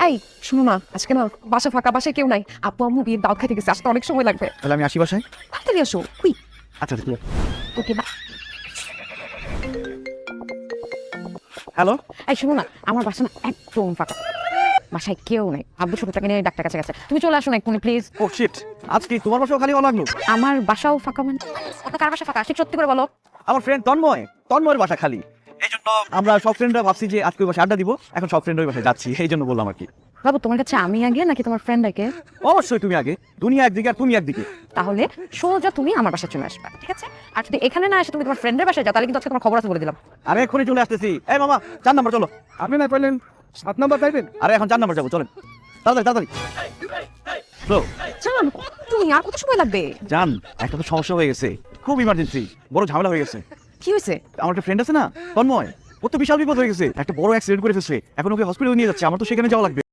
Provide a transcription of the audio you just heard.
এই শুনো না, আজকে না বাসা ফাঁকা, বাসায় কেউ নাই। আপু আম্মু বিয়ের দাওয়াত খাইতে গেছে, আসতে অনেক সময় লাগবে। তাহলে আমি আসি বাসায়। তাড়াতাড়ি আসো, কুইক। আচ্ছা ঠিক আছে। ওকে বা। হ্যালো। এই শুনো না, আমার বাসা না একদম ফাঁকা, বাসায় কেউ নেই। আব্বু ছোটটাকে নিয়ে ডাক্তার কাছে গেছে, তুমি চলে আসো না এক্ষুনি প্লিজ। ও শিট, আজকে তোমার বাসাও খালি হওয়া লাগলো। আমার বাসাও ফাঁকা মানে? আপনার কার বাসা ফাঁকা ঠিক সত্যি করে বলো। আমার ফ্রেন্ড তন্ময়ের বাসা খালি, এই জন্য আমরা সব ফ্রেন্ডরা ভাবছি যে আজকে ওই বাসায় আড্ডা দিব। এখন সব ফ্রেন্ড ওই বাসায় যাচ্ছি, এই জন্য বললাম আর কি। বাবু তোমার কাছে আমি আগে নাকি তোমার ফ্রেন্ড আগে? অবশ্যই তুমি আগে, দুনিয়া একদিকে আর তুমি একদিকে। তাহলে সোজা তুমি আমার বাসায় চলে আসবে, ঠিক আছে? আর যদি এখানে না এসে তুমি তোমার ফ্রেন্ডের বাসায় যাও, তাহলে কিন্তু আজকে তোমার খবর আছে বলে দিলাম। আরে এক্ষুনি চলে আসতেছি। এই মামা 4 নাম্বার চলো। আপনি না পাইলেন 7 নাম্বার পাইবেন? আরে এখন 4 নাম্বার যাবো, চলেন তাড়াতাড়ি তাড়াতাড়ি। তো জান, তুমি আর কত সময় লাগবে? জান, একটা তো সমস্যা হয়ে গেছে, খুব ইমার্জেন্সি, বড় ঝামেলা হয়ে গেছে। কি হয়েছে? আমার একটা ফ্রেন্ড আছে না তন্ময়, ওর তো বিশাল বিপদ হয়ে গেছে, একটা বড় অ্যাক্সিডেন্ট করে ফেলছে। এখন ওকে হসপিটালে নিয়ে যাচ্ছে, আমার তো সেখানে যাওয়া লাগবে।